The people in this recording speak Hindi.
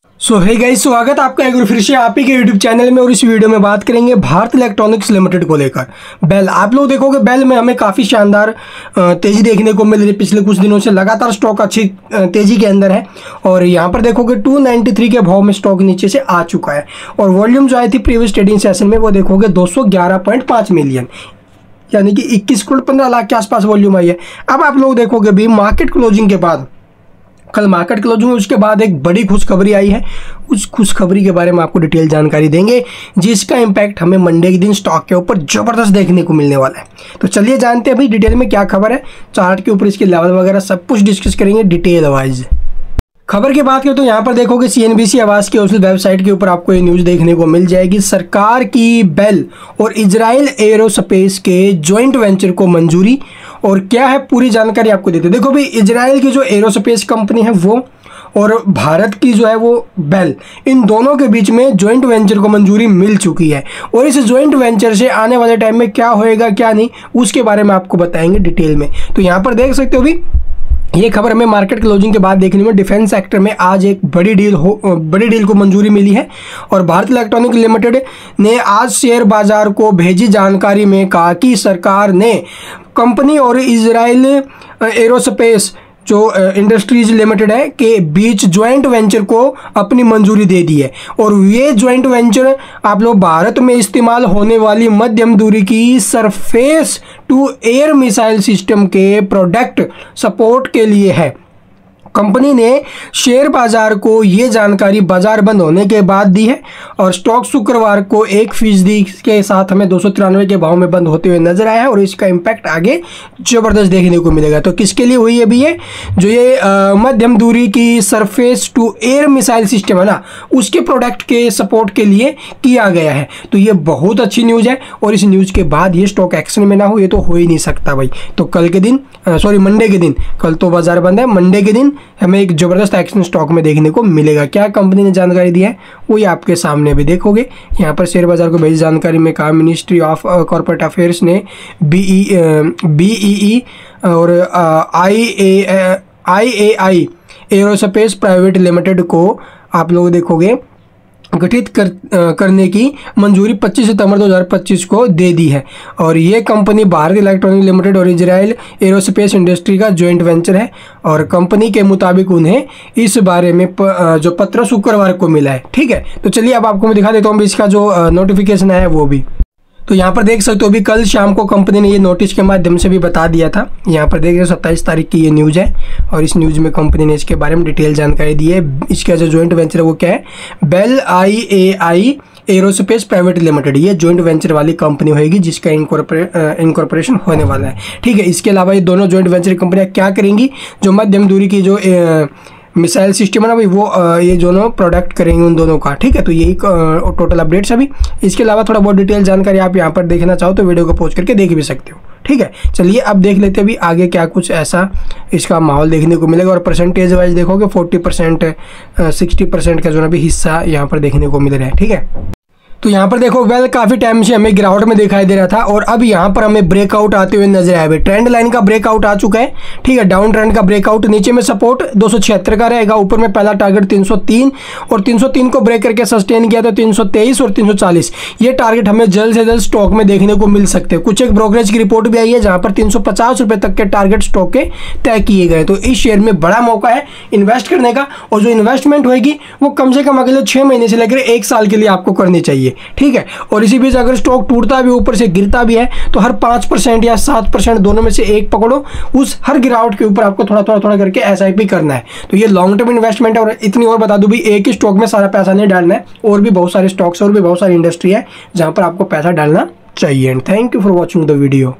सो हे गाइस, स्वागत आपका एक बार फिर से आप ही के यूट्यूब चैनल में। और इस वीडियो में बात करेंगे भारत इलेक्ट्रॉनिक्स लिमिटेड को लेकर। बेल, आप लोग देखोगे बेल में हमें काफ़ी शानदार तेज़ी देखने को मिल रही है। पिछले कुछ दिनों से लगातार स्टॉक अच्छी तेज़ी के अंदर है और यहाँ पर देखोगे 293 के भाव में स्टॉक नीचे से आ चुका है। और वॉल्यूम जो आई थी प्रीवियस ट्रेडिंग सेशन में वो देखोगे 211.5 मिलियन, यानी कि 21 करोड़ 15 लाख के आसपास वॉल्यूम आई है। अब आप लोग देखोगे भी मार्केट क्लोजिंग के बाद, कल मार्केट क्लोजिंग उसके बाद एक बड़ी खुशखबरी आई है। उस खुशखबरी के बारे में आपको डिटेल जानकारी देंगे, जिसका इम्पैक्ट हमें मंडे के दिन स्टॉक के ऊपर ज़बरदस्त देखने को मिलने वाला है। तो चलिए जानते हैं अभी डिटेल में क्या खबर है, चार्ट के ऊपर इसके लेवल वगैरह सब कुछ डिस्कस करेंगे डिटेल वाइज। खबर की बात करें तो यहाँ पर देखोगे CNBC आवास की ऑफिशियल वेबसाइट के ऊपर आपको ये न्यूज़ देखने को मिल जाएगी। सरकार की बेल और इजराइल एरोस्पेस के जॉइंट वेंचर को मंजूरी, और क्या है पूरी जानकारी आपको देते हैं। देखो भाई, इजराइल की जो एरोस्पेस कंपनी है वो और भारत की जो है वो बेल, इन दोनों के बीच में जॉइंट वेंचर को मंजूरी मिल चुकी है। और इस जॉइंट वेंचर से आने वाले टाइम में क्या होएगा क्या नहीं, उसके बारे में आपको बताएंगे डिटेल में। तो यहाँ पर देख सकते हो भी, ये खबर हमें मार्केट क्लोजिंग के बाद देखने में डिफेंस सेक्टर में आज एक बड़ी डील को मंजूरी मिली है। और भारत इलेक्ट्रॉनिक लिमिटेड ने आज शेयर बाजार को भेजी जानकारी में कहा कि सरकार ने कंपनी और इजराइल एरोस्पेस जो इंडस्ट्रीज लिमिटेड है के बीच ज्वाइंट वेंचर को अपनी मंजूरी दे दी है। और ये ज्वाइंट वेंचर आप लोग भारत में इस्तेमाल होने वाली मध्यम दूरी की surface to air missile system के प्रोडक्ट सपोर्ट के लिए है। कंपनी ने शेयर बाजार को ये जानकारी बाजार बंद होने के बाद दी है और स्टॉक शुक्रवार को 1% के साथ हमें 293 के भाव में बंद होते हुए नजर आया है। और इसका इम्पैक्ट आगे जबरदस्त देखने को मिलेगा। तो किसके लिए हुई है अभी ये जो ये मध्यम दूरी की surface to air missile system है ना, उसके प्रोडक्ट के सपोर्ट के लिए किया गया है। तो ये बहुत अच्छी न्यूज़ है और इस न्यूज़ के बाद ये स्टॉक एक्शन में ना हो, ये तो हो ही नहीं सकता भाई। तो कल के दिन मंडे के दिन, कल तो बाजार बंद है, मंडे के दिन हमें एक ज़बरदस्त एक्शन स्टॉक में देखने को मिलेगा। क्या कंपनी ने जानकारी दी है वो ये आपके सामने भी देखोगे। यहाँ पर शेयर बाजार को भेजी जानकारी में कहा, मिनिस्ट्री ऑफ कॉर्पोरेट अफेयर्स ने BEE और IAI एरोस्पेस प्राइवेट लिमिटेड को आप लोग देखोगे गठित करने की मंजूरी 25 सितंबर 2025 को दे दी है। और ये कंपनी भारत इलेक्ट्रॉनिक लिमिटेड और इजराइल एरोस्पेस इंडस्ट्री का जॉइंट वेंचर है। और कंपनी के मुताबिक उन्हें इस बारे में जो पत्र शुक्रवार को मिला है। ठीक है, तो चलिए अब आपको मैं दिखा देता हूँ इसका जो नोटिफिकेशन है वो भी। तो यहाँ पर देख सकते हो अभी कल शाम को कंपनी ने ये नोटिस के माध्यम से भी बता दिया था। यहाँ पर देख रहे हो 27 तारीख की ये न्यूज़ है और इस न्यूज़ में कंपनी ने इसके बारे में डिटेल जानकारी दी है। इसका जो जॉइंट वेंचर है वो क्या है, BEL IAI aerospace private limited, ये जॉइंट वेंचर वाली कंपनी होगी जिसका इनकॉर्पोरेशन होने वाला है। ठीक है, इसके अलावा ये दोनों जॉइंट वेंचर कंपनियाँ क्या करेंगी, जो मध्यम दूरी की जो मिसाइल सिस्टम है ना भाई, वो ये दोनों प्रोडक्ट करेंगे उन दोनों का। ठीक है, तो यही टोटल अपडेट्स अभी। इसके अलावा थोड़ा बहुत डिटेल जानकारी आप यहाँ पर देखना चाहो तो वीडियो को पॉज करके देख भी सकते हो। ठीक है, चलिए अब देख लेते हैं अभी आगे क्या कुछ ऐसा इसका माहौल देखने को मिलेगा। और परसेंटेज वाइज देखोगे 40% 60% का जो अभी हिस्सा यहाँ पर देखने को मिल रहा है। ठीक है, तो यहाँ पर देखो वेल काफ़ी टाइम से हमें गिरावट में दिखाई दे रहा था और अब यहाँ पर हमें ब्रेकआउट आते हुए नजर आया। ट्रेंड लाइन का ब्रेकआउट आ चुका है। ठीक है, डाउन ट्रेंड का ब्रेकआउट, नीचे में सपोर्ट 276 का रहेगा, ऊपर में पहला टारगेट 303 और 303 को ब्रेक करके सस्टेन किया तो 323 और 340 ये टारगेट हमें जल्द से जल्द स्टॉक में देखने को मिल सकते हैं। कुछ एक ब्रोकरेज की रिपोर्ट भी आई है जहाँ पर 350 रुपये तक के टारगेट स्टॉक के तय किए गए। तो इस शेयर में बड़ा मौका है इन्वेस्ट करने का और जो इन्वेस्टमेंट होगी वो कम से कम अगले 6 महीने से लेकर 1 साल के लिए आपको करनी चाहिए। ठीक है, और इसी बीच अगर स्टॉक टूटता भी ऊपर से गिरता भी है तो हर 5% या 7% दोनों में से एक पकड़ो, उस हर गिरावट के ऊपर आपको थोड़ा करके SIP करना है। तो ये लॉन्ग टर्म इन्वेस्टमेंट है। और इतनी और बता दूं भी, एक ही स्टॉक में सारा पैसा नहीं डालना है, और भी बहुत सारे स्टॉक्स और भी बहुत सारी इंडस्ट्री है जहां पर आपको पैसा डालना चाहिए। And thank you for watching the video.